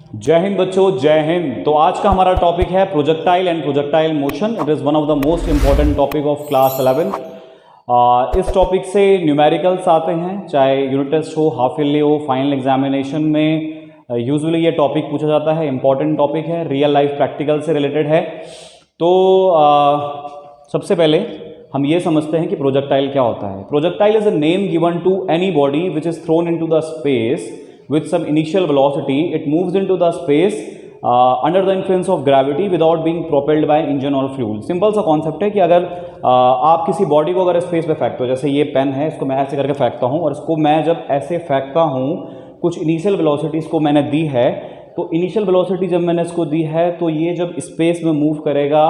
जय हिंद बच्चों, जय हिंद। तो आज का हमारा टॉपिक है projectile and projectile motion. It is one of the most important topic of class 11। इस टॉपिक से न्यूमेरिकल्स आते हैं, चाहे यूनिट टेस्ट हो, हाफ ईयरली हो, फाइनल एग्जामिनेशन में यूजुअली ये टॉपिक पूछा जाता है। इंपॉर्टेंट टॉपिक है, रियल लाइफ प्रैक्टिकल से रिलेटेड है। तो सबसे पहले हम ये समझते हैं कि प्रोजेक्टाइल क्या होता है। Projectile is a name given to any body which is thrown into the space with some initial velocity. It moves into the space under the influence of gravity without being propelled by engine or fuel. Simple सा concept है कि अगर आप किसी body को अगर space पे फेंकते हो, जैसे ये पेन है, इसको मैं ऐसे करके फेंकता हूँ और इसको मैं जब ऐसे फेंकता हूँ, कुछ इनिशियल वेलोसिटी इसको मैंने दी है, तो इनिशियल वेलोसिटी जब मैंने इसको दी है तो ये जब स्पेस में मूव करेगा,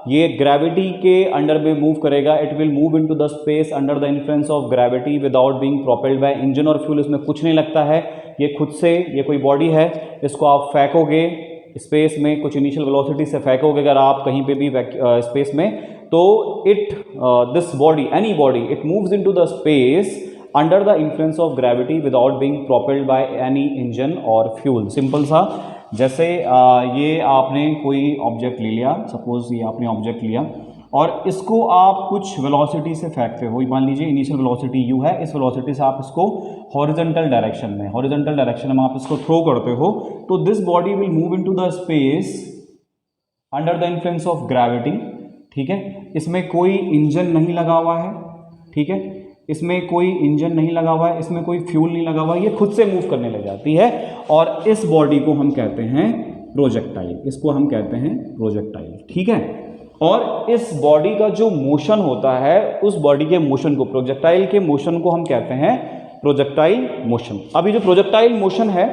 ये ग्रेविटी के अंडर में मूव करेगा। It will move into the space under the influence of gravity without being propelled by engine और फ्यूल। इसमें कुछ नहीं लगता है, ये खुद से, ये कोई बॉडी है, इसको आप फेंकोगे स्पेस में, कुछ इनिशियल वेलोसिटी से फेंकोगे अगर आप कहीं पे भी स्पेस में, तो it this body, any body, it moves into the space under the influence of gravity without being propelled by any engine और फ्यूल। सिंपल सा, जैसे ये आपने कोई ऑब्जेक्ट ले लिया, सपोज ये आपने ऑब्जेक्ट लिया और इसको आप कुछ वेलोसिटी से फेंकते हो। मान लीजिए इनिशियल वेलोसिटी u है, इस वेलोसिटी से आप इसको हॉरिजॉन्टल डायरेक्शन में आप इसको थ्रो करते हो, तो this body will move into the space under the influence of gravity. ठीक है, इसमें कोई इंजन नहीं लगा हुआ है, ठीक है, इसमें कोई इंजन नहीं लगा हुआ है, इसमें कोई फ्यूल नहीं लगा हुआ है, ये खुद से मूव करने लग जाती है और इस बॉडी को हम कहते हैं प्रोजेक्टाइल। इसको हम कहते हैं प्रोजेक्टाइल, ठीक है। और इस बॉडी का जो मोशन होता है, उस बॉडी के मोशन को, प्रोजेक्टाइल के मोशन को हम कहते हैं प्रोजेक्टाइल मोशन। अभी जो प्रोजेक्टाइल मोशन है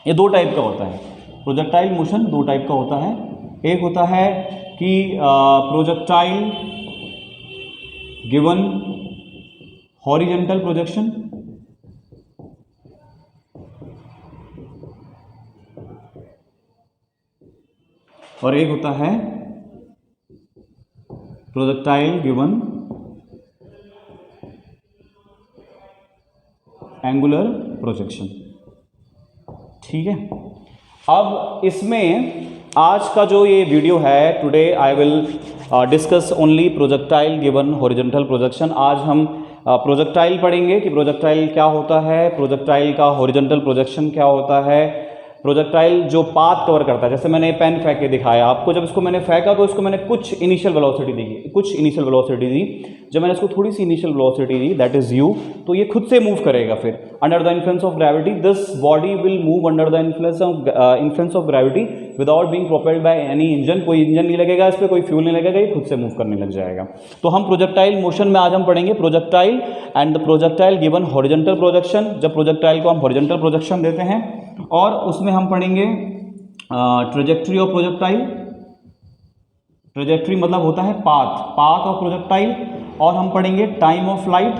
ये दो टाइप का होता है। प्रोजेक्टाइल मोशन दो टाइप का होता है। एक होता है कि प्रोजेक्टाइल गिवन हॉरिजॉन्टल प्रोजेक्शन, और एक होता है प्रोजेक्टाइल गिवन एंगुलर प्रोजेक्शन, ठीक है। अब इसमें आज का जो ये वीडियो है, today I will discuss only projectile given horizontal projection. आज हम प्रोजेक्टाइल पढ़ेंगे कि प्रोजेक्टाइल क्या होता है, प्रोजेक्टाइल का हॉरिजॉन्टल प्रोजेक्शन क्या होता है, प्रोजेक्टाइल जो पाथ कवर करता है। जैसे मैंने पेन फेंक के दिखाया आपको, जब इसको मैंने फेंका तो इसको मैंने कुछ इनिशियल वेलोसिटी दी, जब मैंने इसको थोड़ी सी इनिशियल वेलोसिटी दी, दैट इज u, तो ये खुद से मूव करेगा। फिर under the influence of gravity this body will move under the influence of gravity without being propelled by any engine. कोई इंजन नहीं लगेगा इस पर, कोई फ्यूल नहीं लगेगा, ये खुद से मूव करने लग जाएगा। तो हम प्रोजेक्टाइल मोशन में आज हम पढ़ेंगे projectile and the projectile given horizontal projection. जब प्रोजेक्टाइल को हम हॉरिजॉन्टल प्रोजेक्शन देते हैं, और उसमें हम पढ़ेंगे ट्रेजेक्ट्री ऑफ प्रोजेक्टाइल। ट्रेजेक्ट्री मतलब होता है पाथ ऑफ प्रोजेक्टाइल। और हम पढ़ेंगे time of flight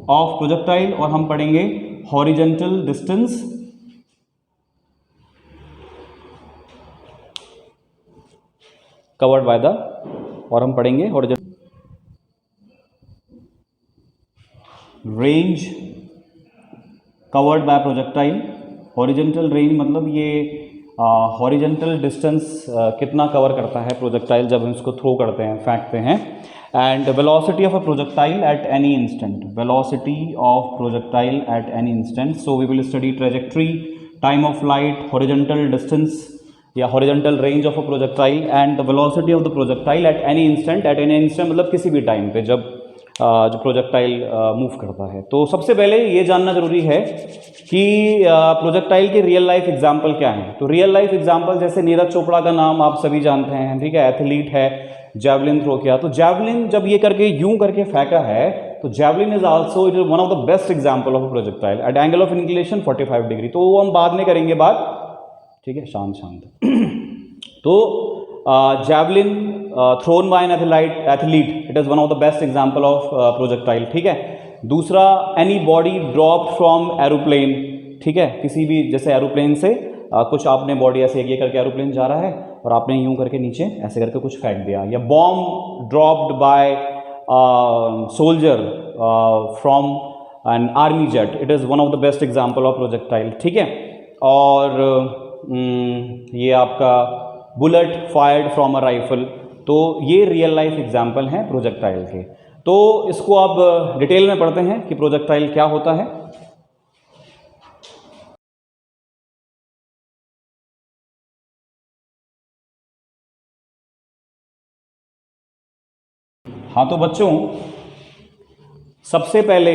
of projectile, और हम पढ़ेंगे horizontal distance covered by the, और हम पढ़ेंगे horizontal range covered by projectile. Horizontal range मतलब ये हॉरिजॉन्टल डिस्टेंस कितना कवर करता है प्रोजेक्टाइल जब हम इसको थ्रो करते हैं, फेंकते हैं। And velocity of a projectile at any instant, so we will study trajectory, time of flight, horizontal distance या horizontal range of a projectile and the velocity of the projectile at any instant मतलब किसी भी time पे जब जो projectile move करता है। तो सबसे पहले ये जानना जरूरी है कि प्रोजेक्टाइल के रियल लाइफ एग्जाम्पल क्या हैं। तो रियल लाइफ एग्जाम्पल, जैसे नीरज चोपड़ा का नाम आप सभी जानते हैं, ठीक है, एथलीट है, जैवलिन थ्रो किया। तो जैवलिन जब ये करके यूं करके फेंका है, तो javelin is also one of the best example of projectile eight angle of inclination 45 degree. तो वो हम बाद में करेंगे बात, ठीक है, शांत। तो javelin thrown by an athlete, it is one of the best example of projectile, ठीक है। दूसरा, any body dropped from aeroplane, ठीक है, किसी भी, जैसे एरोप्लेन से कुछ आपने बॉडी ऐसे ये करके एरोप्लेन जा रहा है और आपने यूं करके नीचे ऐसे करके कुछ फेंक दिया। या bomb dropped by soldier from and army jet, it is one of the best example of projectile, ठीक है। और ये आपका bullet fired from a rifle, तो ये रियल लाइफ एग्जाम्पल हैं प्रोजेक्टाइल के। तो इसको आप डिटेल में पढ़ते हैं कि प्रोजेक्टाइल क्या होता है। हाँ तो बच्चों, सबसे पहले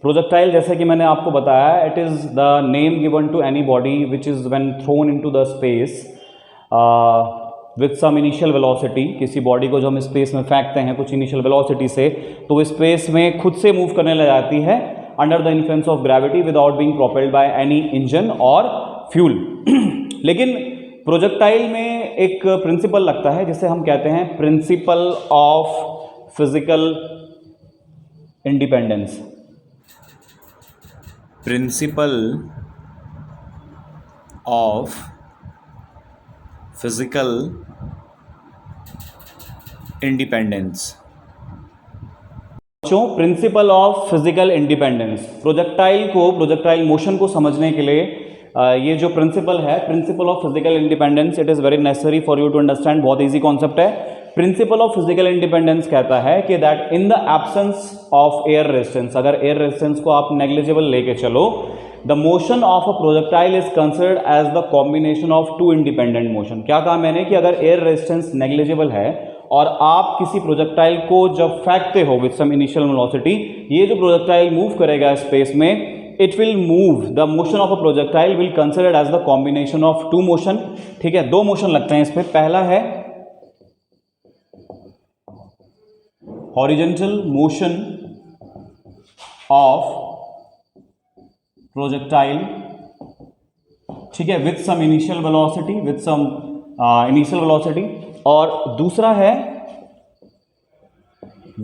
प्रोजेक्टाइल, जैसे कि मैंने आपको बताया, it is the name given to any body which is when thrown into the space with some initial velocity. किसी बॉडी को जो हम स्पेस में फेंकते हैं कुछ इनिशियल वेलोसिटी से, तो वो स्पेस में खुद से मूव करने लग जाती है under the influence of gravity without being propelled by any engine और फ्यूल। लेकिन प्रोजेक्टाइल में एक प्रिंसिपल लगता है जिसे हम कहते हैं principle of physical independence. Principle of physical independence. बच्चों, principle of physical independence, projectile motion को समझने के लिए ये जो प्रिंसिपल है, principle of physical independence, it is very necessary for you to understand. बहुत इजी कॉन्सेप्ट है। प्रिंसिपल ऑफ फिजिकल इंडिपेंडेंस कहता है कि that in the absence of air resistance, अगर एयर रेजिस्टेंस को आप नेग्लिजिबल लेके चलो, the motion of a projectile is considered as the combination of two independent motion. क्या कहा मैंने कि अगर एयर रेजिस्टेंस नेग्लिजिबल है और आप किसी प्रोजेक्टाइल को जब फेंकते हो विद सम इनिशियल वेलोसिटी, ये जो प्रोजेक्टाइल मूव करेगा स्पेस में, it will move, the motion of a projectile will considered as the combination of two motion। ठीक है, दो मोशन लगते हैं इस पे। पहला है horizontal motion of projectile, ठीक है, with some initial velocity, और दूसरा है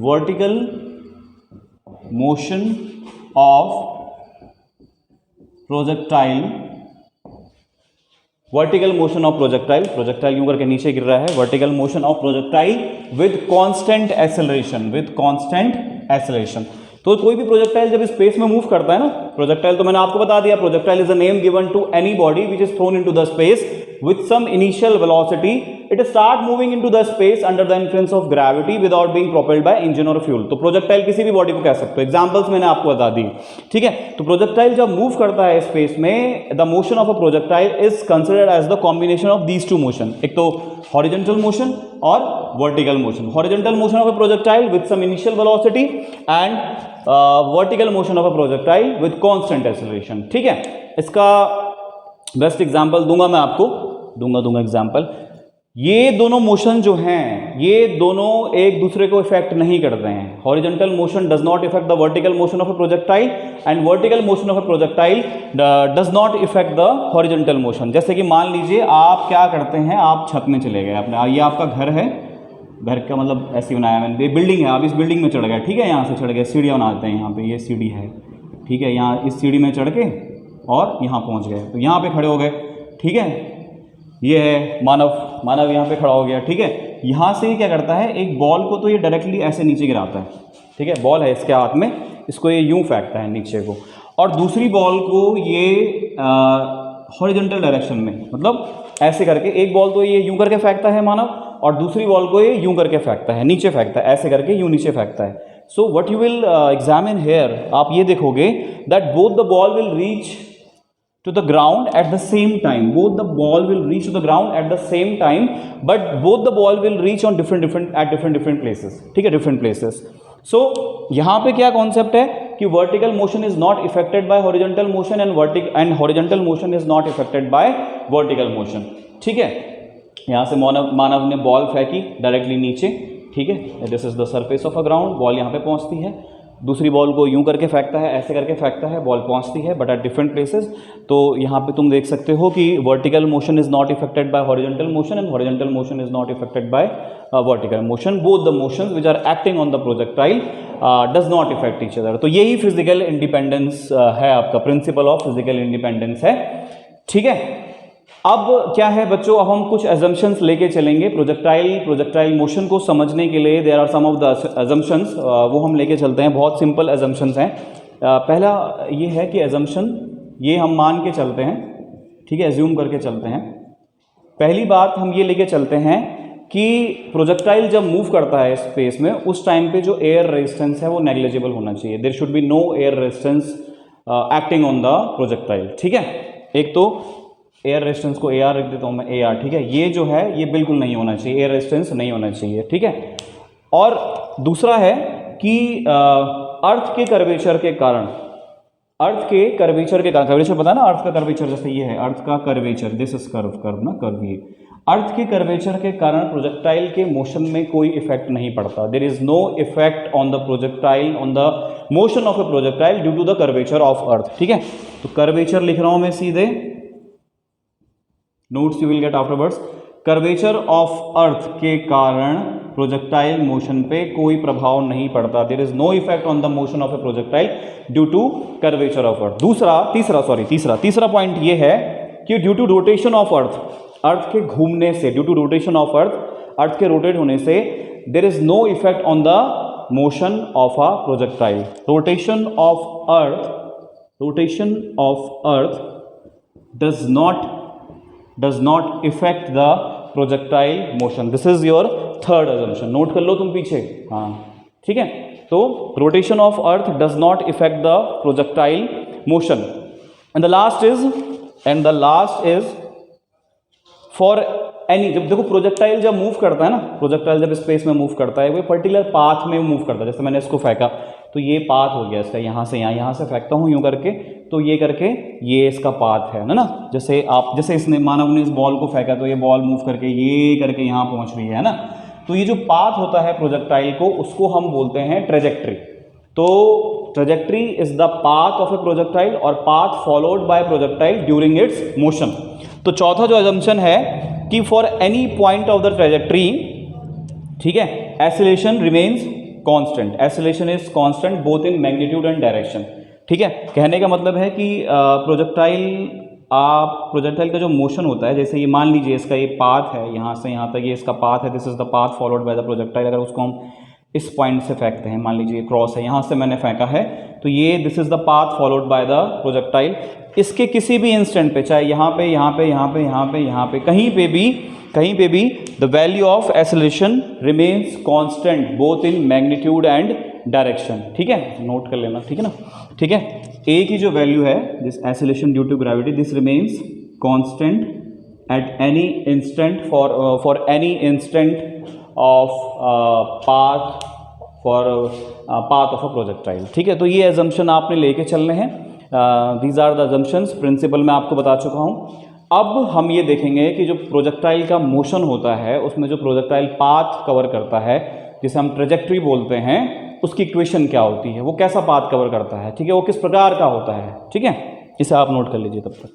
vertical motion of projectile, vertical motion of projectile यूं करके नीचे गिर रहा है, vertical motion of projectile with constant acceleration. तो कोई भी प्रोजेक्टाइल जब स्पेस में मूव करता है ना, प्रोजेक्टाइल तो मैंने आपको बता दिया, projectile is a name given to any body which is thrown into the space with some initial velocity, it start moving into the space under the influence of gravity without being propelled by engine और fuel. तो projectile किसी भी body को कह सकते हो, examples मैंने आपको बता दी, ठीक है। तो प्रोजेक्टाइल जब मूव करता है स्पेस में, the motion of a projectile is considered as the combination of these two motion, एक तो हॉरिजॉन्टल मोशन और vertical motion. Horizontal motion of a projectile with some initial velocity and vertical motion of a projectile with constant acceleration, ठीक है। इसका best example दूंगा मैं आपको, दूंगा एग्जांपल। ये दोनों मोशन जो हैं, ये दोनों एक दूसरे को इफेक्ट नहीं करते हैं। Horizontal motion does not effect the vertical motion of a projectile and vertical motion of a projectile does not effect the horizontal motion. जैसे कि मान लीजिए आप क्या करते हैं, आप छत में चले गए अपने, ये आपका घर है, घर का मतलब ऐसे बनाया मैंने, ये बिल्डिंग है, आप इस बिल्डिंग में चढ़ गए, ठीक है, यहाँ से चढ़ गए, सीढ़ियाँ बनाते हैं यहाँ पे, ये सीढ़ी है, ठीक है, यहाँ इस सीढ़ी में चढ़ के और यहाँ पहुँच गए, तो यहाँ पे खड़े हो गए, ठीक है। ये है मानव यहाँ पे खड़ा हो गया, ठीक है। यहाँ से क्या करता है, एक बॉल को तो ये डायरेक्टली ऐसे नीचे गिराता है, ठीक है, बॉल है इसके हाथ में, इसको ये यूं फेंकता है नीचे को, और दूसरी बॉल को ये हॉरिजॉन्टल डायरेक्शन में, मतलब ऐसे करके, एक बॉल तो ये यूं करके फेंकता है मानव, और दूसरी बॉल को ये यूं करके फेंकता है, नीचे फेंकता है, ऐसे करके यूं नीचे फेंकता है। So what you will examine here, आप ये देखोगे that both the ball will reach to the ground at the same time, both the ball will reach to the ground at the same time, but both the ball will reach on different places, ठीक है, different places। so यहाँ पे क्या concept है कि vertical motion is not affected by horizontal motion and horizontal motion is not affected by vertical motion, ठीक है। यहाँ से मानव ने बॉल फेंकी डायरेक्टली नीचे, ठीक है, this is the surface of a ground, ball यहाँ पे पहुँचती है, दूसरी बॉल को यूं करके फेंकता है, ऐसे करके फेंकता है, बॉल पहुंचती है बट एट डिफरेंट प्लेसेस। तो यहाँ पे तुम देख सकते हो कि vertical motion is not affected by horizontal motion and horizontal motion is not affected by vertical motion. Both the motions which are acting on the projectile does not affect each other. तो यही physical independence है, आपका principal of physical independence है, ठीक है। अब क्या है बच्चों, अब हम कुछ एजम्पशंस लेके चलेंगे प्रोजेक्टाइल मोशन को समझने के लिए। There are some of the assumptions, वो हम लेके चलते हैं, बहुत सिंपल एजम्पशंस हैं, पहला ये है कि एजम्पशन, ये हम मान के चलते हैं, ठीक है, एज्यूम करके चलते हैं। पहली बात हम ये लेके चलते हैं कि प्रोजेक्टाइल जब मूव करता है स्पेस में उस टाइम पे जो एयर रेजिस्टेंस है वो नेग्लिजिबल होना चाहिए। There should be no air resistance acting on the projectile, ठीक है। एक तो एयर रेजिस्टेंस को AR रख देता हूँ मैं, AR, ठीक है। ये जो है ये बिल्कुल नहीं होना चाहिए, एयर रेजिस्टेंस नहीं होना चाहिए, ठीक है। और दूसरा है कि अर्थ के कर्वेचर के कारण, अर्थ के कर्वेचर के कारण, कर्वेचर पता है ना, अर्थ का कर्वेचर जैसे ये है, अर्थ का कर्वेचर, दिस इज कर्व ना, कर्व ये, अर्थ के कर्वेचर के कारण प्रोजेक्टाइल के मोशन में कोई इफेक्ट नहीं पड़ता। There is no effect on the projectile, on the motion of a projectile due to the curvature of earth, ठीक है। तो कर्वेचर लिख रहा हूं मैं सीधे, notes you will get afterwards. Curvature of earth के कारण प्रोजेक्टाइल मोशन पे कोई प्रभाव नहीं पड़ता। There is no effect on the motion of a projectile due to curvature of earth. तीसरा पॉइंट ये है कि due to rotation of earth, earth के घूमने से, due to rotation of earth, earth के रोटेट होने से, there is no effect on the motion of a projectile. Rotation of earth does not affect the projectile motion. This is your third assumption. Note कर लो तुम पीछे, हाँ, ठीक है। तो rotation of earth does not affect the projectile motion. And the last is for any, जब देखो projectile जब मूव करता है ना, प्रोजेक्टाइल जब स्पेस में मूव करता है वो पर्टिकुलर पाथ में मूव करता है। जैसे मैंने इसको फेंका तो ये पाथ हो गया इसका, यहाँ से यहाँ से फेंकता हूँ यूँ करके, तो ये करके ये इसका पाथ है ना। जैसे इसने, मानव ने इस बॉल को फेंका तो ये बॉल मूव करके ये करके यहाँ पहुँच रही है ना। तो ये जो पाथ होता है प्रोजेक्टाइल को, उसको हम बोलते हैं ट्रेजेक्ट्री। तो trajectory is the path of a projectile और path followed by projectile during its motion. तो चौथा जो अजम्पशन है कि for any point of the trajectory, ठीक है, acceleration remains constant. Acceleration is constant both in magnitude and direction, ठीक है। कहने का मतलब है कि प्रोजेक्टाइल का जो मोशन होता है, जैसे ये मान लीजिए इसका ये पाथ है, यहाँ से यहाँ तक ये इसका पाथ है, this is the path followed by the projectile. अगर उसको हम इस पॉइंट से फेंकते हैं, मान लीजिए क्रॉस है, यहाँ से मैंने फेंका है, तो ये this is the path followed by the projectile. इसके किसी भी इंस्टेंट पे, चाहे यहाँ पे, कहीं पे भी the value of acceleration remains constant both in magnitude and direction, ठीक है। नोट कर लेना, ठीक है ना, ठीक है। ए की जो वैल्यू है, this acceleration due to gravity, this remains constant at any instant for any instant of path of a projectile, ठीक है। तो ये एजम्पशन आपने लेके चलने हैं। These are the assumptions, principle मैं आपको बता चुका हूँ। अब हम ये देखेंगे कि जो प्रोजेक्टाइल का मोशन होता है उसमें जो प्रोजेक्टाइल पाथ कवर करता है, जिसे हम ट्रेजेक्ट्री बोलते हैं, उसकी इक्वेशन क्या होती है, वो कैसा पाथ कवर करता है, ठीक है, वो किस प्रकार का होता है, ठीक है। इसे आप नोट कर लीजिए तब तक।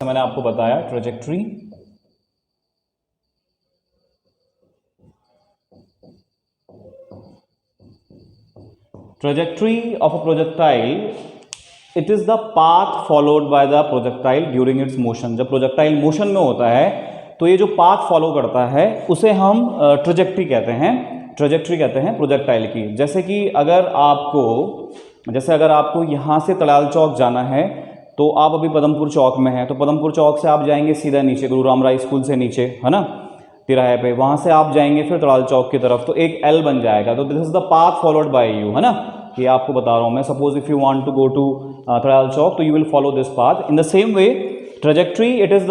मैंने आपको बताया trajectory, trajectory of a projectile, it is the path followed by the projectile during its motion. जब प्रोजेक्टाइल मोशन में होता है तो ये जो पाथ फॉलो करता है उसे हम ट्रेजेक्ट्री कहते हैं प्रोजेक्टाइल की। जैसे अगर आपको यहाँ से तड़ाल चौक जाना है तो आप अभी पदमपुर चौक में हैं, तो पदमपुर चौक से आप जाएंगे सीधा नीचे गुरु रामराय स्कूल से नीचे, है ना, तिराहे पे, वहाँ से आप जाएंगे फिर तड़ाल चौक की तरफ, तो एक L बन जाएगा। तो this is the path followed by you, है ना, ये आपको बता रहा हूँ मैं। Suppose if you want to go to Tadal Chowk, तो you will follow this path. In the same way trajectory, it is the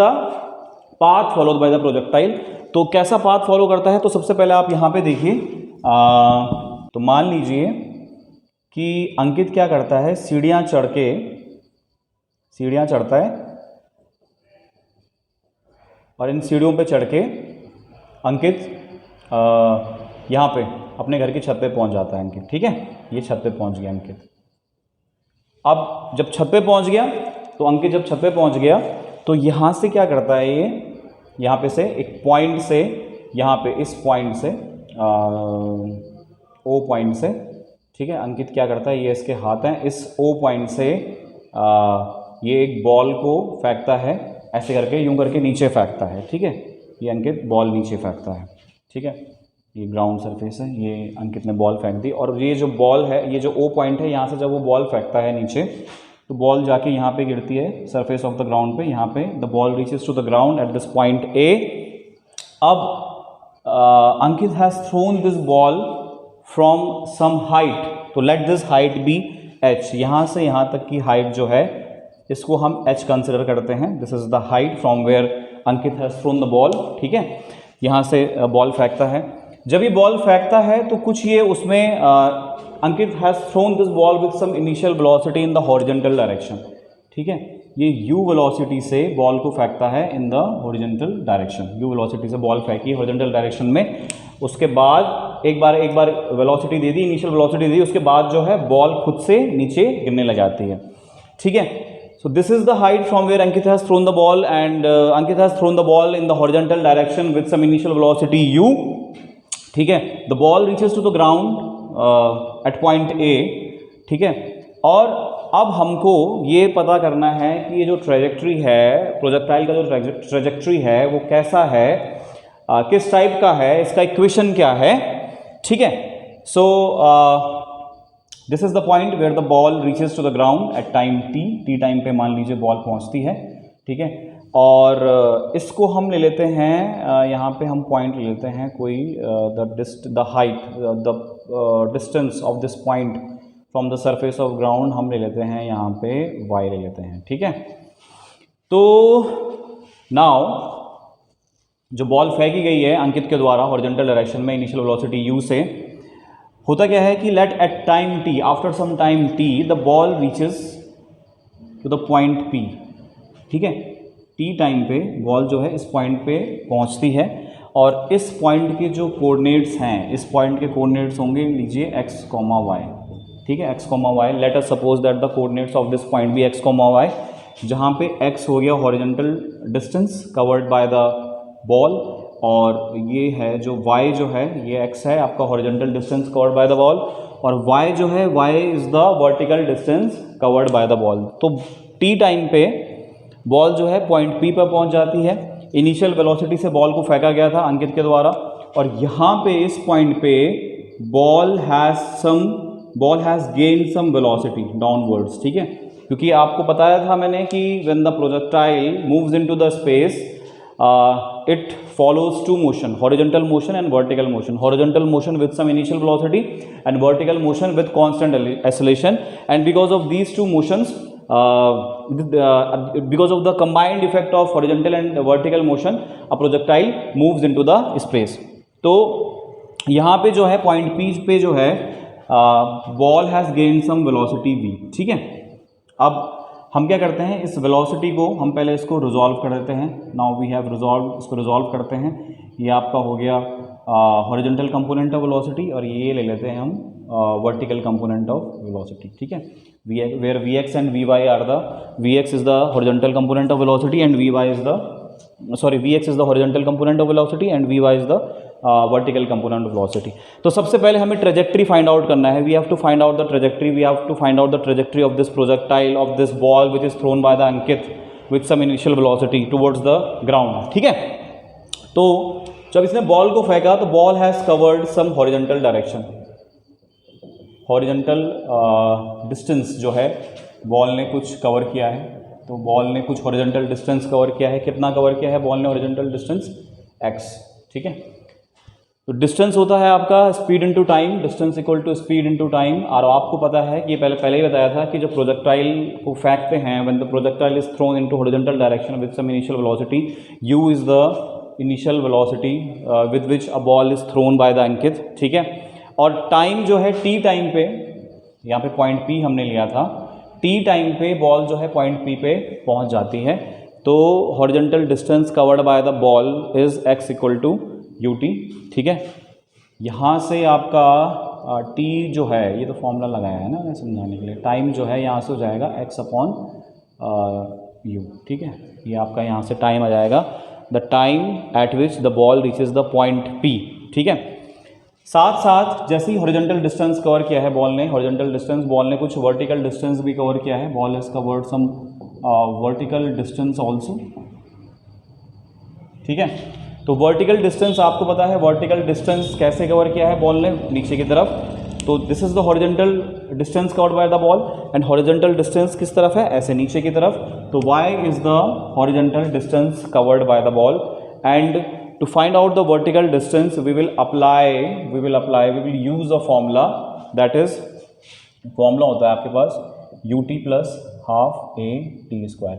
path followed by the projectile. तो कैसा पाथ फॉलो करता है, तो सबसे पहले आप यहाँ पे देखिए, तो मान लीजिए कि अंकित क्या करता है, सीढ़ियाँ चढ़ता है और इन सीढ़ियों पे चढ़ के अंकित यहाँ पे अपने घर की छत पे पहुँच जाता है अंकित, ठीक है। ये छत पे पहुँच गया अंकित। अब जब छत पे पहुँच गया तो अंकित जब छत पे पहुँच गया तो यहाँ से क्या करता है, ये यहाँ पे से एक पॉइंट से, यहाँ पे इस पॉइंट से, ओ पॉइंट से, ठीक है, अंकित क्या करता है, ये इसके हाथ हैं, इस ओ पॉइंट से ये एक बॉल को फेंकता है ऐसे करके, यूं करके नीचे फेंकता है, ठीक है। ये अंकित बॉल नीचे फेंकता है, ठीक है। ये ग्राउंड सरफेस है, ये अंकित ने बॉल फेंक दी, और ये जो बॉल है, ये जो ओ पॉइंट है, यहाँ से जब वो बॉल फेंकता है नीचे तो बॉल जाके यहाँ पे गिरती है सरफेस ऑफ द ग्राउंड पे, यहाँ पे the ball reaches to the ground at this point A. अब Ankit has thrown this ball from some height, तो let this height be h। यहाँ से यहाँ तक की हाइट जो है इसको हम h कंसिडर करते हैं। This is the height from where Ankit has thrown the ball, ठीक है। यहाँ से बॉल फेंकता है, जब ये बॉल फेंकता है तो कुछ ये उसमें Ankit has thrown this ball with some initial velocity in the horizontal direction, ठीक है। ये u वेलोसिटी से बॉल को फेंकता है इन the horizontal direction, u velocity से बॉल फेंकी हॉरिजॉन्टल डायरेक्शन में। उसके बाद एक बार वेलोसिटी दे दी, इनिशियल वेलोसिटी दी, उसके बाद जो है बॉल खुद से नीचे गिरने लग जाती है, ठीक है। So this is the height from where Ankit has thrown the ball, and Ankit has thrown the ball in the horizontal direction with some initial velocity u, ठीक है। The ball reaches to the ground at point A, ठीक है। और अब हमको ये पता करना है कि ये जो ट्रेजेक्ट्री है, प्रोजेक्टाइल का जो ट्रेजेक्ट्री है वो कैसा है, किस टाइप का है, इसका इक्वेशन क्या है, ठीक है। So this is the point where the ball reaches to the ground at time t time पे मान लीजिए बॉल पहुंचती है, ठीक है। और इसको हम ले लेते हैं, यहाँ पे हम पॉइंट ले लेते हैं कोई, the height, the distance of this point from the surface of ground हम ले लेते हैं यहाँ पे y ले लेते हैं, ठीक है। तो नाउ जो बॉल फेंकी गई है अंकित के द्वारा हॉरिजॉन्टल डायरेक्शन में इनिशियल वेलोसिटी u से, होता क्या है कि let at time t, after some time t, the ball reaches to the point p, ठीक है। t टाइम पे बॉल जो है इस पॉइंट पे पहुंचती है, और इस पॉइंट के जो कोऑर्डिनेट्स हैं, इस पॉइंट के कोऑर्डिनेट्स होंगे लीजिए x, y, ठीक है, x, y। Late us suppose that the coordinates of this point भी x, y, जहाँ पे x हो गया horizontal distance covered by the ball, और ये है जो y जो है ये x है आपका horizontal distance covered by the ball, और y जो है y is the vertical distance covered by the ball. तो t टाइम पे बॉल जो है पॉइंट P पर पहुंच जाती है, इनिशियल वेलोसिटी से बॉल को फेंका गया था अंकित के द्वारा, और यहाँ पे इस पॉइंट पे ball has gain some velocity downwards, ठीक है। क्योंकि आपको बताया था मैंने कि when the projectile moves into the space it follows two motion, horizontal motion and vertical motion. Horizontal motion with some initial velocity and vertical motion with constant acceleration, and because of these two motions, because of the combined effect of horizontal and vertical motion, a projectile moves into the space. तो यहाँ पे जो है point P पे जो है ball has gain some velocity v, ठीक है। अब हम क्या करते हैं, इस वेलोसिटी को हम पहले इसको रिजॉल्व कर देते हैं। नाउ वी हैव रिजॉल्व, इसको रिजॉल्व करते हैं। ये आपका हो गया हॉरिजॉन्टल कंपोनेंट ऑफ वेलोसिटी, और ये ले लेते हैं हम वर्टिकल कंपोनेंट ऑफ वेलोसिटी, ठीक है। Where Vx and Vy are the, Vx is the horizontal component of velocity and Vy is the, sorry, Vx is the horizontal component of velocity and Vy is the vertical component of velocity. तो सबसे पहले हमें trajectory find out करना है। We have to find out the trajectory, we have to find out the trajectory of this projectile, of this ball which is thrown by the Ankit with some initial velocity towards the ground, ठीक है। तो जब इसने ball को फेंका तो ball has covered some horizontal direction, horizontal distance जो है बॉल ने कुछ कवर किया है। तो बॉल ने कुछ हॉरिजॉन्टल डिस्टेंस कवर किया है। कितना कवर किया है बॉल ने हॉरिजॉन्टल डिस्टेंस? x, ठीक है। तो डिस्टेंस होता है आपका speed into time, distance equal to speed into time. और आपको पता है कि ये पहले ही बताया था कि जो प्रोजेक्टाइल को फेंकते हैं, when the projectile is thrown into horizontal direction with some initial velocity, u is the initial velocity with which a ball is thrown by the Ankit, ठीक है। और टाइम जो है t टाइम पे, यहाँ पे पॉइंट P हमने लिया था, t टाइम पे बॉल जो है पॉइंट P पे पहुँच जाती है। तो horizontal distance covered by the ball is x equal to ut, ठीक है। यहाँ से आपका t जो है, ये तो फॉर्मूला लगाया है ना मैं समझाने के लिए, टाइम जो है यहाँ से हो जाएगा x अपॉन u, ठीक है। ये आपका यहाँ से टाइम आ जाएगा, the time eight which the ball reaches the point P, ठीक है। साथ साथ जैसे ही हॉरिजॉन्टल डिस्टेंस कवर किया है बॉल ने, हॉरिजॉन्टल डिस्टेंस, बॉल ने कुछ वर्टिकल डिस्टेंस भी कवर किया है। Ball has covered some vertical distance also, ठीक है। तो वर्टिकल डिस्टेंस आपको पता है, वर्टिकल डिस्टेंस कैसे कवर किया है बॉल ने नीचे की तरफ, तो this is the horizontal distance covered by the ball, and horizontal distance किस तरफ है, ऐसे नीचे की तरफ, तो y is the horizontal distance covered by the ball, and to find out the vertical distance we will use a formula, that is formula होता है आपके पास ut plus half A T square,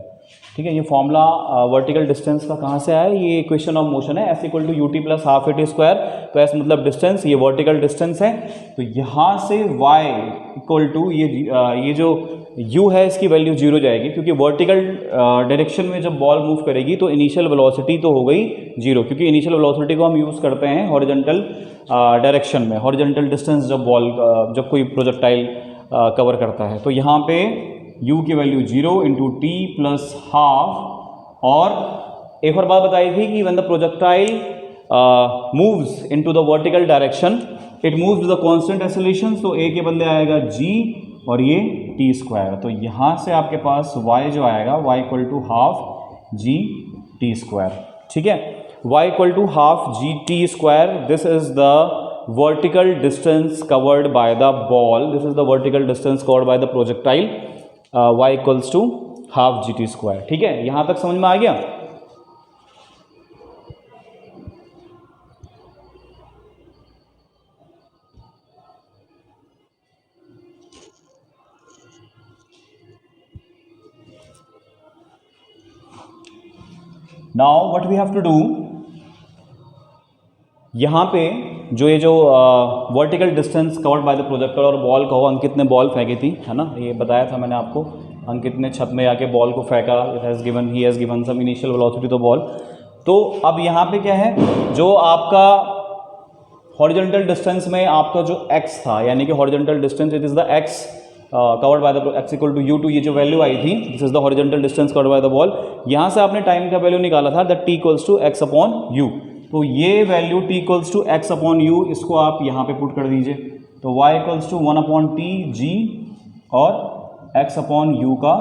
ठीक है। ये फॉर्मूला वर्टिकल डिस्टेंस का कहाँ से आया, ये इक्वेशन ऑफ मोशन है, S equal to U T plus half A T square, तो एस मतलब डिस्टेंस, ये वर्टिकल डिस्टेंस है, तो यहाँ से y इक्वल टू ये जो u है इसकी वैल्यू 0 जाएगी, क्योंकि वर्टिकल डायरेक्शन में जब बॉल मूव करेगी तो इनिशियल वेलोसिटी तो हो गई 0, क्योंकि इनिशियल वेलोसिटी को हम यूज़ करते हैं हॉरिजॉन्टल डायरेक्शन में, हॉरिजॉन्टल डिस्टेंस जब कोई प्रोजेक्टाइल कवर करता है, तो यहाँ पे u की value 0 into T plus half, और एक और बात बताई थी कि when the projectile moves into the vertical direction it moves with the constant acceleration, तो a के बदले आएगा g और ये टी स्क्वायर, तो यहाँ से आपके पास y जो आएगा y equal to half G T square, ठीक है। y equal to half G T square, this is the vertical distance covered by the ball, this is the vertical distance covered by the projectile, y equals to half G T square, ठीक है। यहां तक समझ में आ गया। Now what we have to do, यहाँ पे ये जो vertical distance covered by the projector और बॉल को अंकित ने बॉल फेंकी थी, है ना, ये बताया था मैंने आपको, अंकित ने छत में आके बॉल को फेंका, he has given some initial velocity to ball, तो अब यहाँ पे क्या है, जो आपका हॉरिजॉन्टल डिस्टेंस में आपका जो x था, यानी कि horizontal distance it is the x covered by the x equal to U two, ये जो वैल्यू आई थी this is the horizontal distance covered by the ball, यहाँ से आपने टाइम का वैल्यू निकाला था that t equals to x upon U, तो ये value t equals to x upon U, इसको आप यहाँ पे पुट कर दीजिए, तो y equals to 1 upon T G और x अपॉन यू का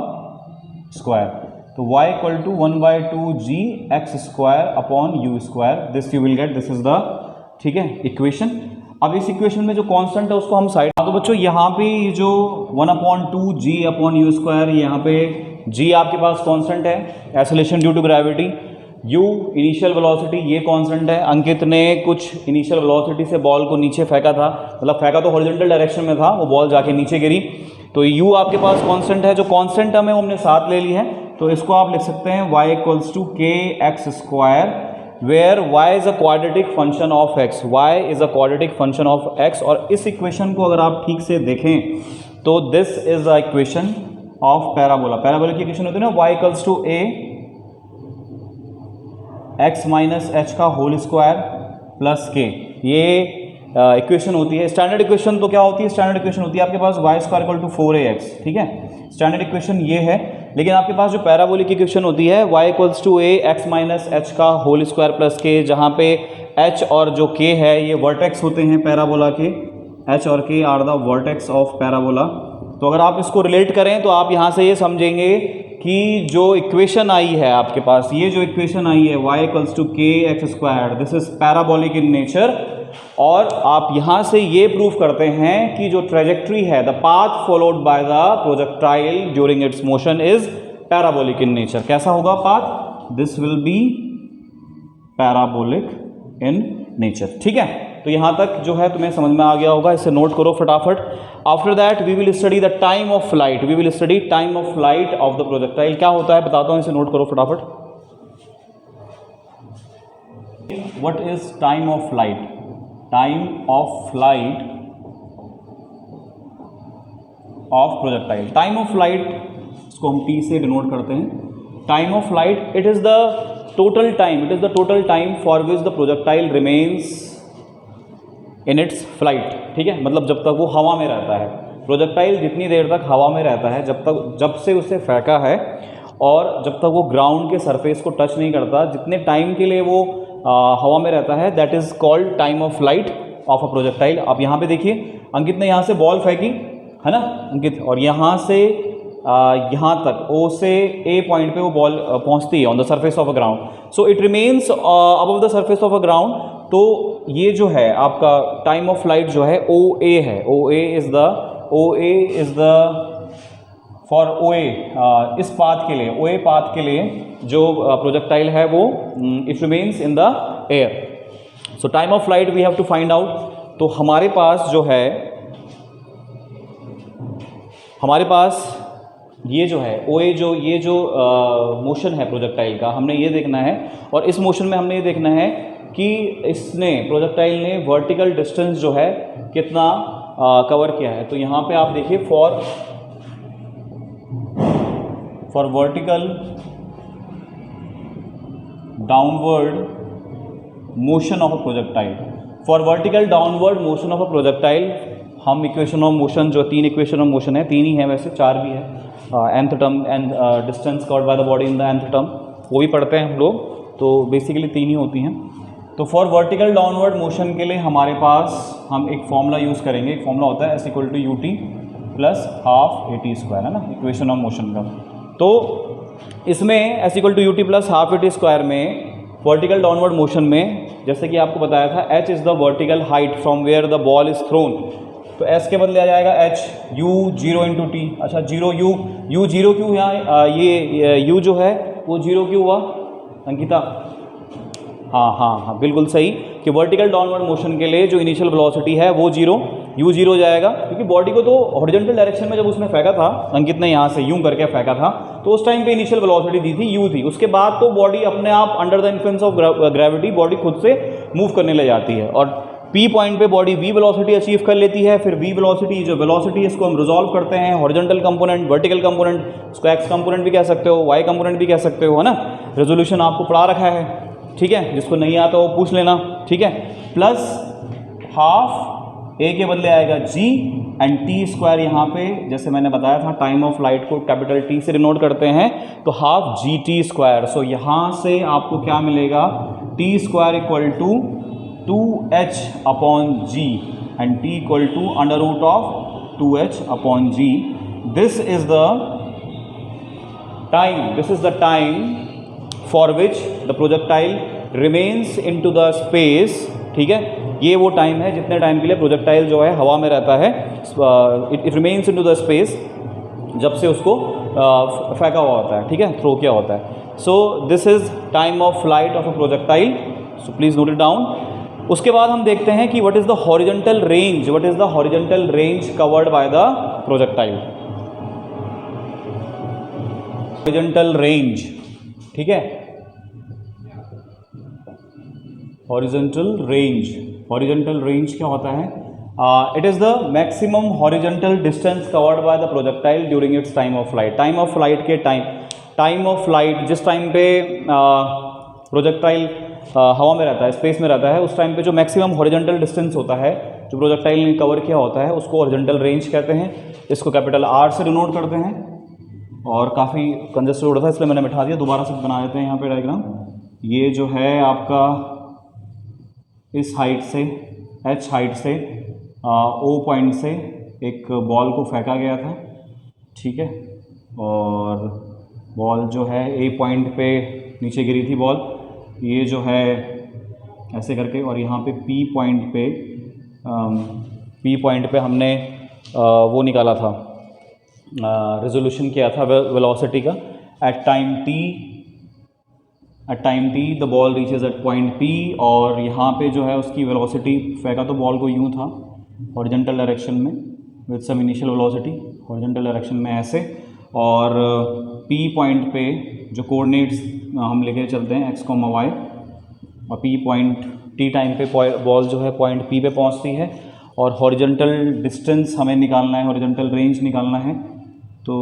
स्क्वायर, तो y equal to 1/2 G X square upon U square, this you will get, this is the, ठीक है, इक्वेशन। अब इस इक्वेशन में जो कांस्टेंट है उसको हम साइड, तो बच्चों यहाँ पे जो 1/2 जी अपॉन यू स्क्वायर, यहाँ पे g आपके पास कांस्टेंट है, acceleration due to gravity, u initial velocity ये कांस्टेंट है, अंकित ने कुछ इनिशियल वेलोसिटी से बॉल को नीचे फेंका था, मतलब फेंका तो हॉरिजॉन्टल डायरेक्शन में था, वो बॉल जाके नीचे गिरी, तो u आपके पास कांस्टेंट है, जो कांस्टेंट टर्म है वो हमने साथ ले ली है, तो इसको आप लिख सकते हैं y equals to k x square, where y is a quadratic function of x, y is a quadratic function of x, और इस इक्वेशन को अगर आप ठीक से देखें तो this is a equation of parabola, parabola की इक्वेशन होती है ना, y equals to a x minus h का होल स्क्वायर प्लस के, ये इक्वेशन होती है। स्टैंडर्ड इक्वेशन तो क्या होती है, स्टैंडर्ड इक्वेशन होती है आपके पास y square equal to 4ax, ठीक है, स्टैंडर्ड इक्वेशन ये है, लेकिन आपके पास जो पैराबोलिक इक्वेशन होती है y equals to a x minus h का होल स्क्वायर प्लस के, जहाँ पे h और जो k है ये वर्टेक्स होते हैं पैराबोला के, h और k are the vertex of parabola, तो अगर आप इसको रिलेट करें तो आप यहाँ से ये समझेंगे कि जो इक्वेशन आई है आपके पास, ये जो इक्वेशन आई है y equals to k x square, this is parabolic in nature, और आप यहाँ से ये प्रूव करते हैं कि जो ट्रेजेक्ट्री है, the path followed by the projectile during its motion is parabolic in nature. कैसा होगा path, this will be parabolic in nature, ठीक है। तो यहाँ तक जो है तुम्हें समझ में आ गया होगा, इसे नोट करो फटाफट। After that we will study the time of flight, we will study time of flight of the projectile, क्या होता है बताता हूँ, इसे नोट करो फटाफट। What is time of flight, time of flight of projectile, time of flight, इसको हम टी से डिनोट करते हैं, time of flight, it is the total time, it is the total time for which the projectile remains in its flight, ठीक है, मतलब जब तक वो हवा में रहता है, प्रोजेक्टाइल जितनी देर तक हवा में रहता है, जब से उसे फेंका है और जब तक वो ग्राउंड के सरफेस को टच नहीं करता, जितने टाइम के लिए वो हवा में रहता है, that is called time of flight of a projectile. आप यहाँ पे देखिए, अंकित ने यहाँ से बॉल फेंकी है ना अंकित, और यहाँ से यहाँ तक O से A पॉइंट पे वो बॉल पहुँचती है on the surface of a ground, so it remains above the surface of a ground. तो ये जो है आपका टाइम ऑफ फ्लाइट जो है OA है, OA is the for OA इस पाथ के लिए, OA पाथ के लिए जो प्रोजेक्टाइल है वो it remains in the air. So time of flight we have to find out. तो हमारे पास जो है, हमारे पास ये जो है OA ये जो मोशन है प्रोजेक्टाइल का, हमने ये देखना है। और इस मोशन में हमने ये देखना है कि इसने प्रोजेक्टाइल ने वर्टिकल डिस्टेंस जो है कितना कवर किया है। तो यहाँ पे आप देखिए for vertical downward motion of a projectile, for vertical downward motion of a projectile हम इक्वेशन ऑफ मोशन जो 3 इक्वेशन ऑफ मोशन है, 3 ही है वैसे, 4 भी है, nth term and distance covered by the body in the nth term, वो भी पढ़ते हैं हम लोग, तो बेसिकली 3 ही होती हैं। तो फॉर वर्टिकल डाउनवर्ड मोशन के लिए हमारे पास हम एक फॉर्मूला यूज़ करेंगे, एक फॉर्मूला होता है S = UT + ½ AT², है ना, इक्वेशन ऑफ मोशन का। तो इसमें S = UT + ½ AT² में वर्टिकल डाउनवर्ड मोशन में, जैसे कि आपको बताया था, h is the vertical height from where the ball is thrown, तो s के बदले आ जाएगा h, u 0 × t। अच्छा 0 u 0 क्यों यहाँ, ये u जो है वो 0 क्यों हुआ अंकिता? हाँ बिल्कुल सही, कि वर्टिकल डाउनवर्ड मोशन के लिए जो इनिशियल वेलोसिटी है वो u 0 जाएगा, क्योंकि बॉडी को तो हॉरिजॉन्टल डायरेक्शन में जब उसने फेंका था, अंकित ने यहाँ से यूं करके फेंका था, तो उस टाइम पे इनिशियल वेलोसिटी दी थी u थी। उसके बाद तो बॉडी अपने आप under the influence of gravity body खुद से मूव करने लग जाती है, और P पॉइंट पे बॉडी V वेलोसिटी अचीव कर लेती है। फिर V वेलोसिटी जो वेलोसिटी इसको हम रिजॉल्व करते हैं हॉरिजॉन्टल कंपोनेंट, वर्टिकल कंपोनेंट, इसको x कंपोनेंट भी कह सकते हो, y कंपोनेंट भी कह सकते हो, है ना। रेजोल्यूशन आपको पढ़ा रखा है, ठीक है, जिसको नहीं आता वो पूछ लेना, ठीक है। प्लस ½ A के बदले आएगा G एंड T² यहाँ पे जैसे मैंने बताया था टाइम ऑफ फ्लाइट को कैपिटल T से डिनोट करते हैं, तो ½ GT²। सो यहाँ से आपको क्या मिलेगा, T² = 2h/g and T = √2h/g. This is the time for which the projectile remains into the space, ठीक है। ये वो टाइम है जितने टाइम के लिए प्रोजेक्टाइल जो है हवा में रहता है, it remains into the space, जब से उसको फेंका हुआ होता है, ठीक है, थ्रो किया होता है। So this is time of flight of a projectile, so please note it down. उसके बाद हम देखते हैं कि what is the horizontal range covered by the projectile, horizontal range, ठीक है, हॉरिजॉन्टल रेंज क्या होता है? It is the maximum horizontal distance covered by the projectile during its time of flight. Time of flight के time of flight जिस time पे projectile हवा में रहता है, स्पेस में रहता है, उस टाइम पे जो मैक्सिमम हॉरिजॉन्टल डिस्टेंस होता है जो प्रोजेक्टाइल ने कवर किया होता है उसको हॉरिजॉन्टल रेंज कहते हैं। इसको कैपिटल R से डिनोट करते हैं, और काफ़ी कंजेस्टेड हो रहा था इसलिए मैंने मिटा दिया, दोबारा से बना देते हैं यहाँ पे डायग्राम। ये जो है आपका इस हाइट से, h हाइट से O पॉइंट से एक बॉल को फेंका गया था, ठीक है, और बॉल जो है A पॉइंट पे नीचे गिरी थी बॉल, ये जो है ऐसे करके, और यहाँ पे P पॉइंट पे हमने वो निकाला था, रेजोल्यूशन किया था वेलोसिटी का। At time t the ball reaches at point P, और यहाँ पे जो है उसकी वेलोसिटी, फेंका तो बॉल को यूँ था हॉरिजॉन्टल डायरेक्शन में with some initial velocity, horizontal direction में ऐसे, और P पॉइंट पे जो कोऑर्डिनेट्स हम लेके चलते हैं x, y, और P पॉइंट T टाइम पे बॉल जो है पॉइंट P पे पहुँचती है, और हॉरिजॉन्टल डिस्टेंस हमें निकालना है, हॉरिजॉन्टल रेंज निकालना है। तो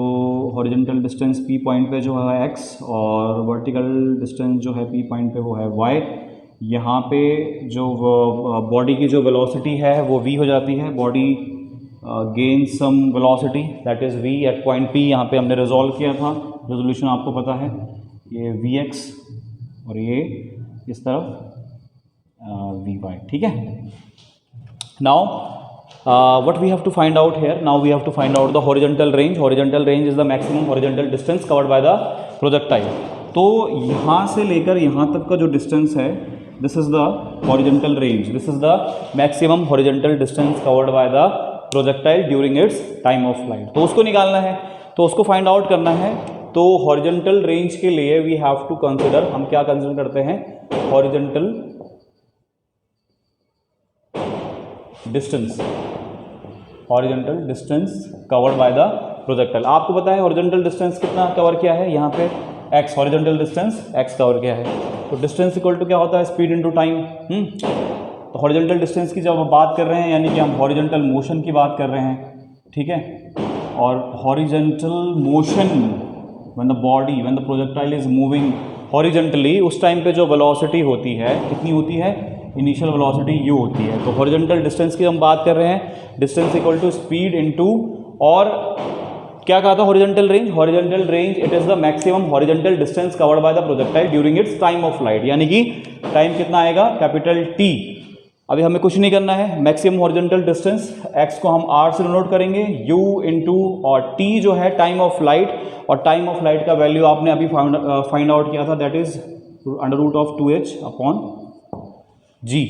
हॉरिजॉन्टल डिस्टेंस P पॉइंट पे जो है x, और वर्टिकल डिस्टेंस जो है P पॉइंट पे वो है y। यहाँ पे जो बॉडी की जो वेलोसिटी है वो v हो जाती है, body gain some velocity that is v at point P। यहाँ पे हमने रिजॉल्व किया था, रेजोल्यूशन आपको पता है, ये vx और ये इस तरफ vy, ठीक है। Now what we have to find out here? Now we have to find out the horizontal range. Horizontal range is the maximum horizontal distance covered by the projectile. तो यहाँ से लेकर यहाँ तक का जो डिस्टेंस है, this is the horizontal range. This is the maximum horizontal distance covered by the projectile during its time of flight. तो उसको निकालना है, तो उसको फाइंड आउट करना है. तो हॉरिजॉन्टल रेंज के लिए वी हैव टू कंसिडर, हम क्या कंसिडर करते हैं? Horizontal distance, horizontal distance covered by the projectile. आपको पता है हॉरिजॉन्टल डिस्टेंस कितना कवर किया है? यहाँ पे x horizontal distance x cover किया है. तो डिस्टेंस इक्वल टू क्या होता है? Speed into time. तो हॉरिजॉन्टल डिस्टेंस की जब हम बात कर रहे हैं, यानी कि हम हॉरिजॉन्टल मोशन की बात कर रहे हैं, ठीक है. और horizontal motion when the projectile is moving horizontally, उस टाइम पे जो वेलोसिटी होती है कितनी होती है? इनिशियल वेलोसिटी u होती है. तो हॉरिजॉन्टल डिस्टेंस की हम बात कर रहे हैं, distance equal to speed into, और क्या कहा था? Horizontal range. Horizontal range it is the maximum horizontal distance covered by the projectile during its time of flight. यानी कि टाइम कितना आएगा? Capital T. अभी हमें कुछ नहीं करना है. मैक्सिमम हॉरिजॉन्टल डिस्टेंस x को हम r से डिनोट करेंगे, u इंटू, और t जो है टाइम ऑफ फ्लाइट, और टाइम ऑफ फ्लाइट का वैल्यू आपने अभी फाइंड आउट किया था, that is under root of 2h upon g.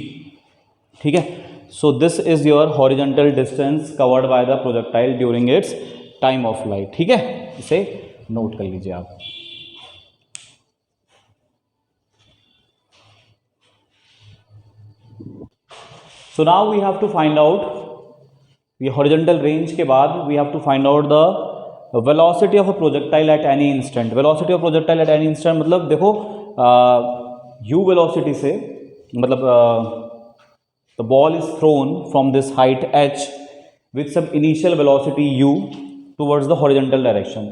ठीक है. So this is your horizontal distance covered by the projectile during its time of flight. ठीक है, इसे नोट कर लीजिए आप. So now we have to find out, ये horizontal range के बाद we have to find out the velocity of a projectile at any instant. Velocity of projectile at any instant मतलब देखो u velocity से, मतलब the ball is thrown from this height h with some initial velocity u towards the horizontal direction.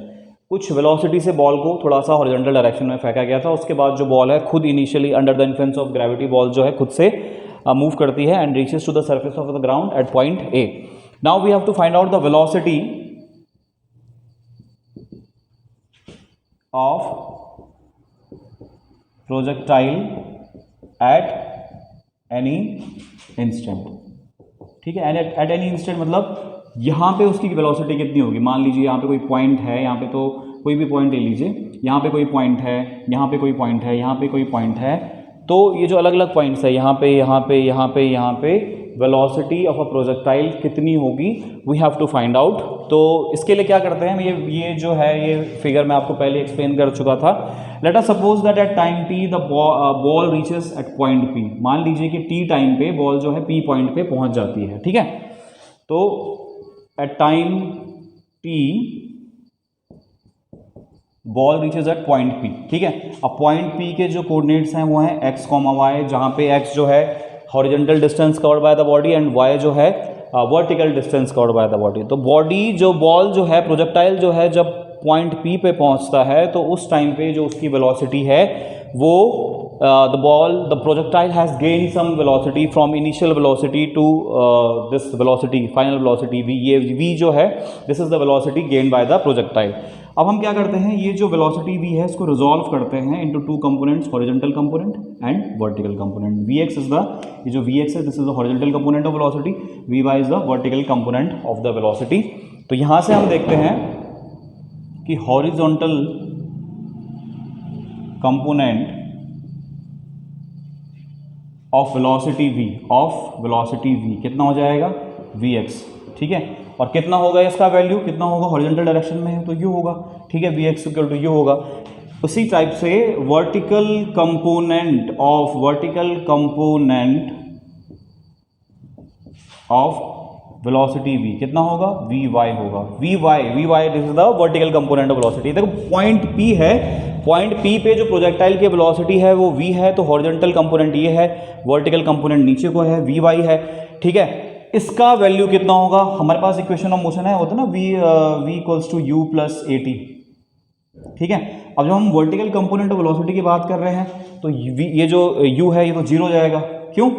कुछ velocity से ball को थोड़ा सा horizontal direction में फेंका गया था. उसके बाद जो बॉल है खुद initially under the influence of gravity, ball जो है खुद से मूव करती है and reaches to the surface of the ground at point A. Now we have to find out the velocity of projectile at any instant. ठीक है, eight any instant मतलब यहाँ पे उसकी वेलोसिटी कितनी होगी? मान लीजिए यहाँ पे कोई पॉइंट है, यहाँ पे तो कोई भी पॉइंट ले लीजिए, यहाँ पे कोई पॉइंट है, यहाँ पे कोई पॉइंट है, यहाँ पे कोई पॉइंट है. तो ये जो अलग अलग पॉइंट्स है, यहाँ पे, यहाँ पे, यहाँ पे, यहाँ पे, वेलोसिटी ऑफ अ प्रोजेक्टाइल कितनी होगी? We have to find out. तो इसके लिए क्या करते हैं, ये जो है ये फिगर मैं आपको पहले एक्सप्लेन कर चुका था. Let us suppose that at time t the ball reaches at point P. मान लीजिए कि t टाइम पे बॉल जो है P पॉइंट पे पहुँच जाती है. ठीक है, तो at time t ball reaches at point P. ठीक है, अब पॉइंट P के जो कोऑर्डिनेट्स हैं वो हैं x, y, जहाँ पे x जो है horizontal distance covered by the body and y जो है vertical distance covered by the body. तो बॉडी जो बॉल जो है, प्रोजेक्टाइल जो है, जब पॉइंट P पे पहुँचता है तो उस टाइम पे जो उसकी वेलोसिटी है वो the projectile has gained some velocity from initial velocity to this velocity, final velocity v. ये v जो है, this is the velocity gained by the projectile. अब हम क्या करते हैं, ये जो velocity v है इसको रिजॉल्व करते हैं into two components, horizontal component and vertical component. vx is the, ये जो vx है, this is the horizontal component of velocity, vy is the vertical component of the velocity. तो यहाँ से हम देखते हैं कि horizontal component of velocity v कितना हो जाएगा? vx. ठीक है, और कितना होगा इसका वैल्यू, कितना होगा? हॉरिजॉन्टल डायरेक्शन में है तो u होगा. ठीक है, vx इक्वल टू u होगा. उसी टाइप से vertical component of velocity v कितना होगा? vy होगा. vy this is the vertical component of velocity. देखो पॉइंट P है, पॉइंट P पे जो प्रोजेक्टाइल की वेलोसिटी है वो v है, तो हॉरिजॉन्टल कंपोनेंट ये है, वर्टिकल कंपोनेंट नीचे को है, vy है. ठीक है, इसका वैल्यू कितना होगा? हमारे पास इक्वेशन ऑफ मोशन है, होता है ना v equals to u plus at. ठीक है, अब जब हम वर्टिकल कंपोनेंट ऑफ वेलोसिटी की बात कर रहे हैं तो ये जो u है ये तो जीरो जाएगा. क्यों?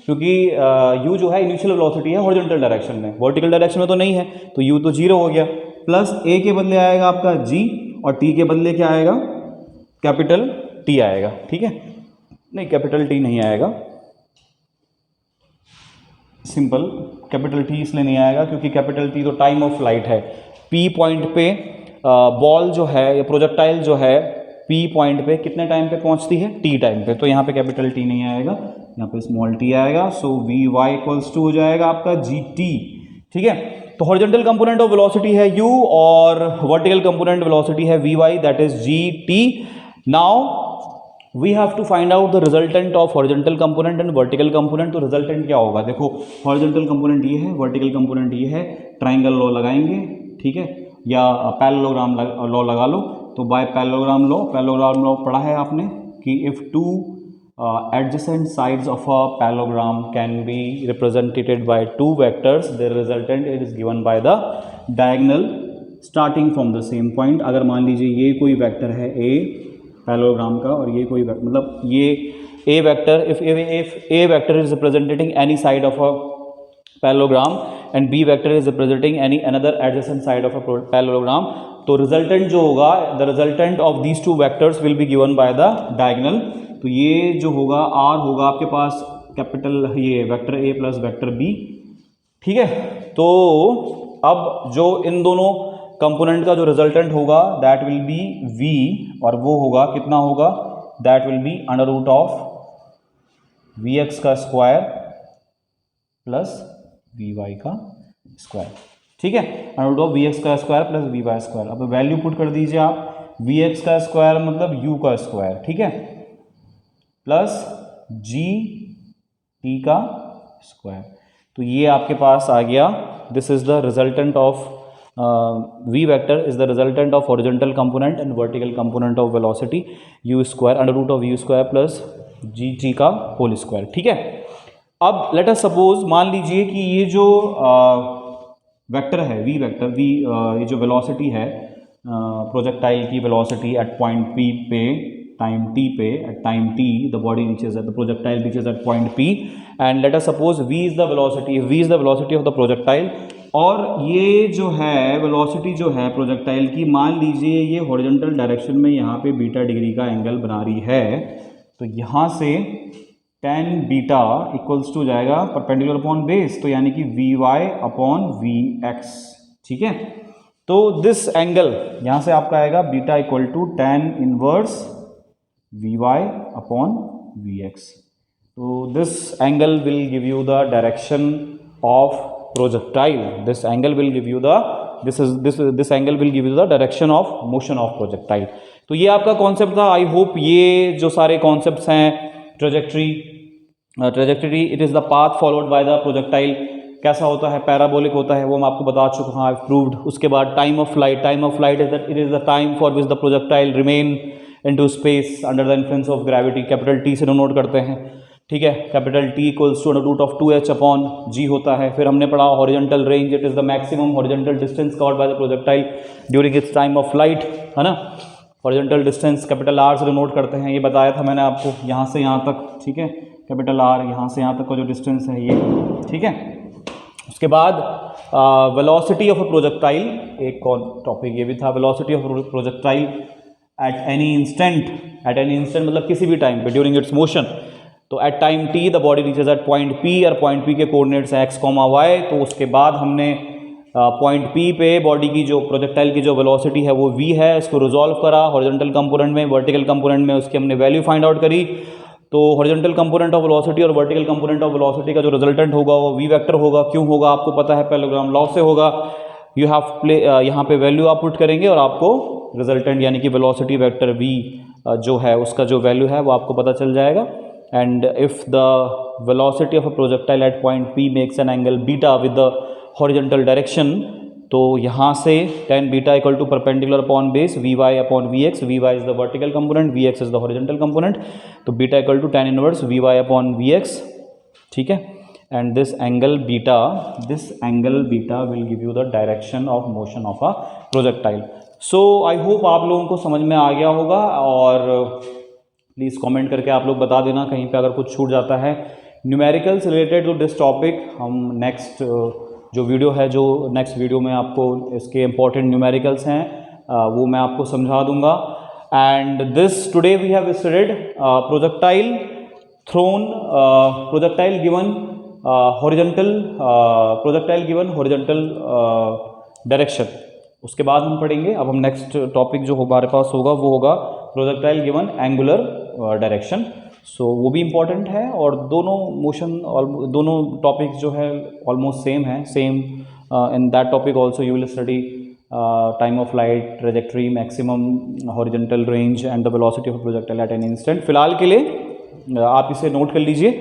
क्योंकि u जो है इनिशियल वेलोसिटी है हॉरिजॉन्टल डायरेक्शन में, वर्टिकल डायरेक्शन में तो नहीं है, तो u तो जीरो हो गया. प्लस a के बदले आएगा आपका g, और t के बदले क्या आएगा? कैपिटल T आएगा. ठीक है, नहीं कैपिटल T नहीं आएगा, सिंपल, कैपिटल टी इसलिए नहीं आएगा क्योंकि कैपिटल टी तो टाइम ऑफ फ्लाइट है। पी पॉइंट पे बॉल जो है या प्रोजेक्टाइल जो है पी पॉइंट पे कितने टाइम पे पहुंचती है, टी टाइम पे, तो यहाँ पे कैपिटल टी नहीं आएगा, यहाँ पे स्मॉल टी आएगा। So v y equals to हो जाएगा आपका जी टी। ठीक है, तो हॉरिजॉन्टल कंपोनेंट ऑफ वेलोसिटी है u और वर्टिकल कंपोनेंट वेलोसिटी है v y, that is g t. Now we have to find out the resultant of horizontal component and vertical component. तो रिजल्टेंट क्या होगा, देखो हॉरिजॉन्टल कंपोनेंट ये है, vertical component ये है, ट्राइंगल लॉ लगाएंगे, ठीक है, या पैरेललोग्राम लॉ लगा लो। तो बाय पैरेललोग्राम लॉ पढ़ा है आपने कि if two adjacent sides of a parallelogram can be represented by two vectors, the resultant is given by the diagonal starting from the same point। अगर मान लीजिए ये कोई वेक्टर है a पैरेललोग्राम का और ये कोई मतलब ये a vector, if a vector is representing any side of a parallelogram and b vector is representing any another adjacent side of a parallelogram, तो रिजल्टेंट जो होगा, the resultant of these two vectors will be given by the diagonal. तो ये जो होगा R होगा आपके पास कैपिटल ये vector A plus vector B. ठीक है, तो अब जो इन दोनों कंपोनेंट का जो रिजल्टेंट होगा दैट विल बी वी, और वो होगा कितना होगा, that will be under root of V X का स्क्वायर प्लस वी वाई का स्क्वायर। ठीक है, under root of V X का square plus V Y square. अब वैल्यू पुट कर दीजिए आप, वी एक्स का स्क्वायर मतलब यू का स्क्वायर, ठीक है, प्लस जी टी का स्क्वायर। तो ये आपके पास आ गया, this is the resultant of V vector is the resultant of horizontal component and vertical component of velocity u square under root of u square plus G T का whole square. ठीक है, अब लेट अस सपोज मान लीजिए कि ये जो vector है वी वेक्टर वी, ये जो वेलोसिटी है प्रोजेक्टाइल की वेलोसिटी एट पॉइंट पी पे टाइम t पे, at time t the body reaches at the projectile reaches at point p and let us suppose v is the velocity, v is the velocity of the projectile, और ये जो है velocity जो है projectile की, मान लीजिए ये हॉरिजॉन्टल डायरेक्शन में यहाँ पे बीटा डिग्री का एंगल बना रही है, तो यहाँ से tan बीटा इक्वल्स टू जाएगा परपेंडिकुलर अपॉन बेस, तो यानी कि V Y upon V X. ठीक है, तो दिस एंगल यहाँ से आपका आएगा beta equal to tan inverse V Y upon V X. तो this angle will give you the direction of projectile, this angle will give you the this angle will give you the direction of motion of projectile. तो ये आपका concept था। I hope ये जो सारे concepts हैं, trajectory it is the path followed by the projectile, कैसा होता है, पैराबोलिक होता है, वो मैं आपको बता चुका हूँ, आई प्रूव्ड। उसके बाद time of flight is that it is the time for which the projectile remain into space under the influence of gravity, capital T से डिनोट करते हैं। ठीक है, capital T equals to root of 2h upon G होता है। फिर हमने पढ़ा horizontal range, it is the maximum horizontal distance covered by the projectile during its time of flight, है ना। हॉरिजॉन्टल डिस्टेंस कैपिटल आर से डिनोट करते हैं, ये बताया था मैंने आपको, यहाँ से यहाँ तक। ठीक है, कैपिटल आर यहाँ से यहाँ तक का जो डिस्टेंस है ये। ठीक है, उसके बाद वेलोसिटी ऑफ अ प्रोजेक्टाइल, एक और टॉपिक ये भी था, velocity of projectile at any instant मतलब किसी भी टाइम पे ड्यूरिंग इट्स मोशन। तो at time t the body reaches at point P, और पॉइंट पी के कोऑर्डिनेट्स है एक्स कॉमा वाई। तो उसके बाद हमने पॉइंट पी पे बॉडी की जो प्रोजेक्टाइल की जो वेलोसिटी है वो v है, इसको रिजॉल्व करा हॉरिजॉन्टल कंपोनेंट में, वर्टिकल कंपोनेंट में उसकी हमने वैल्यू फाइंड आउट करी। तो हॉरिजॉन्टल कंपोनेंट ऑफ वेलोसिटी और वर्टिकल कंपोनेंट ऑफ वेलोसिटी का जो रिजल्टेंट होगा वो v वेक्टर होगा। क्यों होगा आपको पता है, पैरेललोग्राम लॉ से होगा। यू हैव प्ले यहाँ पे वैल्यू आप पुट करेंगे और आपको रिजल्टेंट यानी कि वेलोसिटी वेक्टर v जो है उसका जो वैल्यू है वो आपको पता चल जाएगा। And if the velocity of a projectile at point p makes an angle beta with the horizontal direction, तो यहाँ से tan beta equal to perpendicular upon base V Y upon V X, V Y is the vertical component, V X is the horizontal component, तो beta equal to tan inverse V Y upon V X. ठीक है, and this angle beta will give you the direction of motion of a projectile. So I hope आप लोगों को समझ में आ गया होगा, और प्लीज़ कमेंट करके आप लोग बता देना कहीं पे अगर कुछ छूट जाता है। Numericals related to this topic हम नेक्स्ट जो वीडियो है, जो नेक्स्ट वीडियो में आपको इसके इम्पॉर्टेंट न्यूमेरिकल्स हैं वो मैं आपको समझा दूंगा। And this today we have studied projectile thrown, projectile given horizontal projectile given horizontal direction. उसके बाद हम पढ़ेंगे, अब हम नेक्स्ट टॉपिक जो हमारे पास होगा वो होगा प्रोजेक्टाइल गिवन एंगुलर डायरेक्शन। सो वो भी इम्पॉर्टेंट है और दोनों मोशन और दोनों टॉपिक्स जो है ऑलमोस्ट सेम है। Same in that topic also you will study time of light, trajectory, maximum horizontal range and the velocity of projectile eight an instant. फिलहाल के लिए आप इसे नोट कर लीजिए।